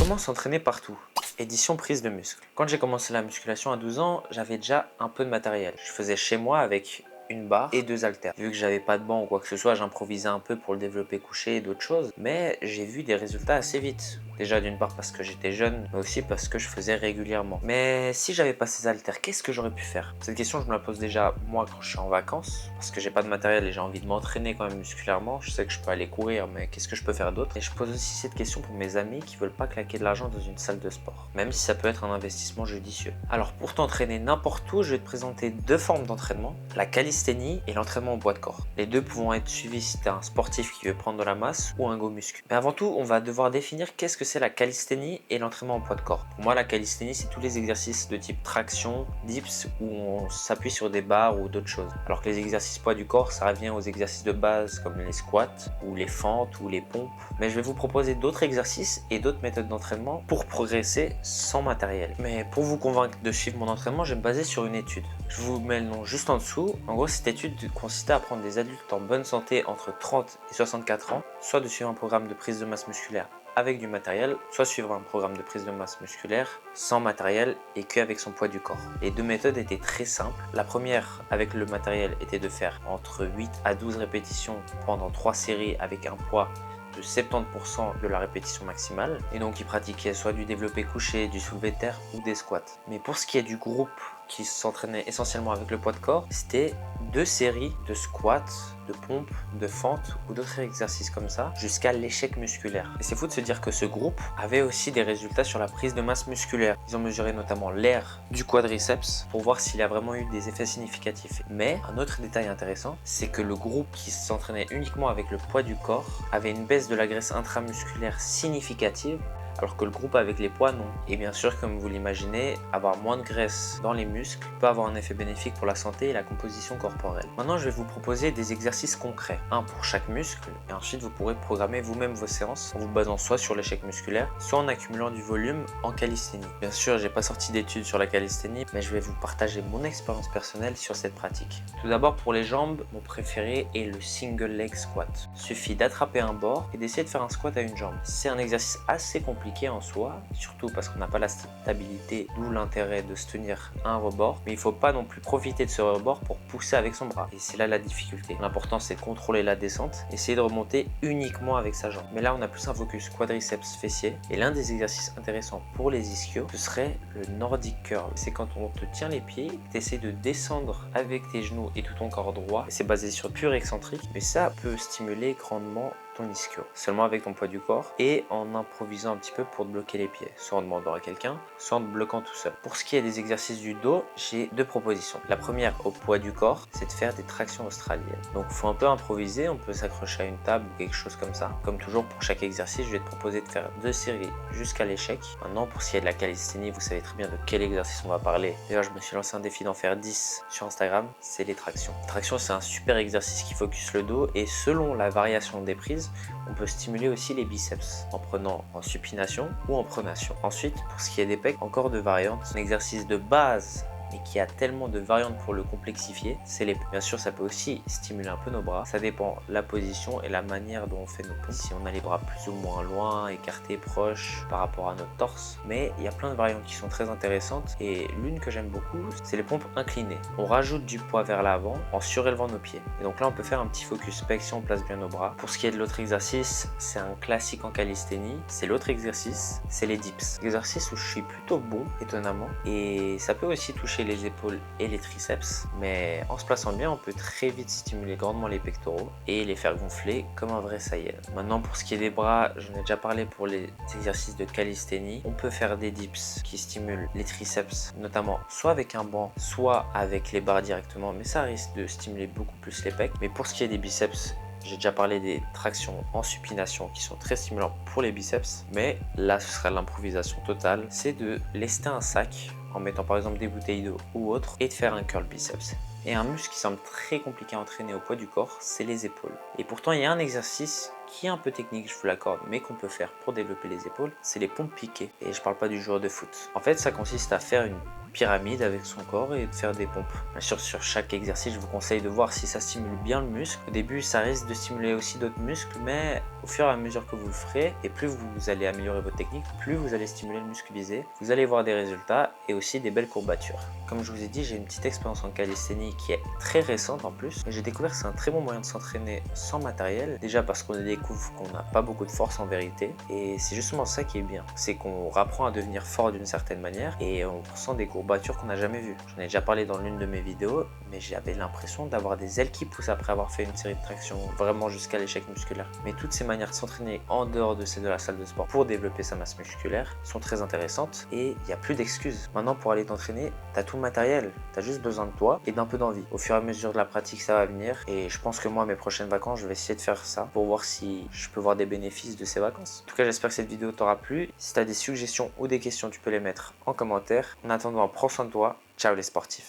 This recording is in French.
Comment s'entraîner partout? Édition prise de muscle. Quand j'ai commencé la musculation à 12 ans, j'avais déjà un peu de matériel. Je faisais chez moi avec une barre et 2 haltères. Vu que j'avais pas de banc ou quoi que ce soit, j'improvisais un peu pour le développer couché et d'autres choses. Mais j'ai vu des résultats assez vite. Déjà d'une part parce que j'étais jeune, mais aussi parce que je faisais régulièrement. Mais si j'avais pas ces haltères, qu'est-ce que j'aurais pu faire? Cette question, je me la pose déjà moi quand je suis en vacances, parce que j'ai pas de matériel et j'ai envie de m'entraîner quand même musculairement. Je sais que je peux aller courir, mais qu'est-ce que je peux faire d'autre? Et je pose aussi cette question pour mes amis qui veulent pas claquer de l'argent dans une salle de sport, même si ça peut être un investissement judicieux. Alors pour t'entraîner n'importe où, je vais te présenter deux formes d'entraînement, la calisthénie et l'entraînement au poids de corps. Les deux pouvant être suivis si tu es un sportif qui veut prendre de la masse ou un go muscu. Mais avant tout, on va devoir définir qu'est-ce que c'est la calisthénie et l'entraînement au poids de corps. Pour moi, la calisthénie, c'est tous les exercices de type traction, dips, où on s'appuie sur des barres ou d'autres choses. Alors que les exercices poids du corps, ça revient aux exercices de base comme les squats ou les fentes ou les pompes. Mais je vais vous proposer d'autres exercices et d'autres méthodes d'entraînement pour progresser sans matériel. Mais pour vous convaincre de suivre mon entraînement, je vais me baser sur une étude. Je vous mets le nom juste en dessous. En gros, cette étude consistait à prendre des adultes en bonne santé entre 30 et 64 ans, soit de suivre un programme de prise de masse musculaire avec du matériel, soit suivre un programme de prise de masse musculaire sans matériel et qu'avec son poids du corps. Les deux méthodes étaient très simples. La première avec le matériel était de faire entre 8 à 12 répétitions pendant 3 séries avec un poids de 70% de la répétition maximale, et donc ils pratiquaient soit du développé couché, du soulevé de terre ou des squats. Mais pour ce qui est du groupe qui s'entraînait essentiellement avec le poids de corps, c'était 2 séries de squats, de pompes, de fentes ou d'autres exercices comme ça jusqu'à l'échec musculaire. Et c'est fou de se dire que ce groupe avait aussi des résultats sur la prise de masse musculaire. Ils ont mesuré notamment l'air du quadriceps pour voir s'il a vraiment eu des effets significatifs. Mais un autre détail intéressant, c'est que le groupe qui s'entraînait uniquement avec le poids du corps avait une baisse de la graisse intramusculaire significative, alors que le groupe avec les poids non. Et bien sûr, comme vous l'imaginez, avoir moins de graisse dans les muscles peut avoir un effet bénéfique pour la santé et la composition corporelle. Maintenant, je vais vous proposer des exercices concrets, un pour chaque muscle, et ensuite vous pourrez programmer vous-même vos séances en vous basant soit sur l'échec musculaire, soit en accumulant du volume en calisthénie. Bien sûr, j'ai pas sorti d'études sur la calisthénie, mais je vais vous partager mon expérience personnelle sur cette pratique. Tout d'abord, pour les jambes, mon préféré est le single leg squat. Il suffit d'attraper un bord et d'essayer de faire un squat à une jambe. C'est un exercice assez compliqué en soi, surtout parce qu'on n'a pas la stabilité, d'où l'intérêt de se tenir à un rebord, mais il ne faut pas non plus profiter de ce rebord pour pousser avec son bras, et c'est là la difficulté. L'important, c'est de contrôler la descente, essayer de remonter uniquement avec sa jambe. Mais là, on a plus un focus quadriceps fessier, et l'un des exercices intéressants pour les ischios, ce serait le Nordic curl. C'est quand on te tient les pieds, tu essaies de descendre avec tes genoux et tout ton corps droit, et c'est basé sur pur excentrique, mais ça peut stimuler grandement ton ischio, seulement avec ton poids du corps et en improvisant un petit peu pour te bloquer les pieds, soit en demandant à quelqu'un, soit en te bloquant tout seul. Pour ce qui est des exercices du dos, j'ai deux propositions. La première au poids du corps, c'est de faire des tractions australiennes. Donc il faut un peu improviser, on peut s'accrocher à une table ou quelque chose comme ça. Comme toujours, pour chaque exercice, je vais te proposer de faire 2 séries jusqu'à l'échec. Maintenant, pour ce qui est de la calisthénie, vous savez très bien de quel exercice on va parler. D'ailleurs, je me suis lancé un défi d'en faire 10 sur Instagram, c'est les tractions. Les tractions, c'est un super exercice qui focus le dos et selon la variation des prises, on peut stimuler aussi les biceps en prenant en supination ou en pronation. Ensuite, pour ce qui est des pecs, encore de variantes. Un exercice de base mais qui a tellement de variantes pour le complexifier, c'est les pecs. Bien sûr, ça peut aussi stimuler un peu nos bras. Ça dépend la position et la manière dont on fait nos pompes. Si on a les bras plus ou moins loin, écartés, proches par rapport à notre torse. Mais il y a plein de variantes qui sont très intéressantes et l'une que j'aime beaucoup, c'est les pompes inclinées. On rajoute du poids vers l'avant en surélevant nos pieds. Et donc là, on peut faire un petit focus pec si on place bien nos bras. Pour ce qui est de l'autre exercice, c'est un classique en calisthénie. C'est l'autre exercice, c'est les dips. Exercice où je suis plutôt bon, étonnamment. Et ça peut aussi toucher les épaules et les triceps, mais en se plaçant bien, on peut très vite stimuler grandement les pectoraux et les faire gonfler comme un vrai saïen. Maintenant, pour ce qui est des bras, j'en ai déjà parlé pour les exercices de calisthénie. On peut faire des dips qui stimulent les triceps, notamment soit avec un banc, soit avec les barres directement, mais ça risque de stimuler beaucoup plus les pecs. Mais pour ce qui est des biceps, j'ai déjà parlé des tractions en supination qui sont très stimulantes pour les biceps, mais là ce sera l'improvisation totale, c'est de lester un sac en mettant par exemple des bouteilles d'eau ou autre et de faire un curl biceps. Et un muscle qui semble très compliqué à entraîner au poids du corps, c'est les épaules. Et pourtant il y a un exercice qui est un peu technique, je vous l'accorde, mais qu'on peut faire pour développer les épaules, c'est les pompes piquées. Et je parle pas du joueur de foot. En fait, ça consiste à faire une pyramide avec son corps et de faire des pompes. Bien sûr, sur chaque exercice, je vous conseille de voir si ça stimule bien le muscle. Au début, ça risque de stimuler aussi d'autres muscles, mais au fur et à mesure que vous le ferez, et plus vous allez améliorer votre technique, plus vous allez stimuler le muscle visé. Vous allez voir des résultats et aussi des belles courbatures. Comme je vous ai dit, j'ai une petite expérience en calisthénie qui est très récente en plus, et j'ai découvert que c'est un très bon moyen de s'entraîner sans matériel. Déjà parce qu'on découvre qu'on n'a pas beaucoup de force en vérité, et c'est justement ça qui est bien. C'est qu'on apprend à devenir fort d'une certaine manière, et on ressent des courbatures qu'on n'a jamais vues. J'en ai déjà parlé dans l'une de mes vidéos, mais j'avais l'impression d'avoir des ailes qui poussent après avoir fait une série de tractions, vraiment jusqu'à l'échec musculaire. Mais toutes ces manières de s'entraîner en dehors de celle de la salle de sport pour développer sa masse musculaire sont très intéressantes, et il n'y a plus d'excuses. Maintenant, pour aller t'entraîner, t'as tout le matériel, t'as juste besoin de toi et d'un peu d'envie. Au fur et à mesure de la pratique, ça va venir, et je pense que moi, mes prochaines vacances, je vais essayer de faire ça pour voir si je peux voir des bénéfices de ces vacances. En tout cas, j'espère que cette vidéo t'aura plu. Si t'as des suggestions ou des questions, tu peux les mettre en commentaire. En attendant, prends soin de toi. Ciao les sportifs.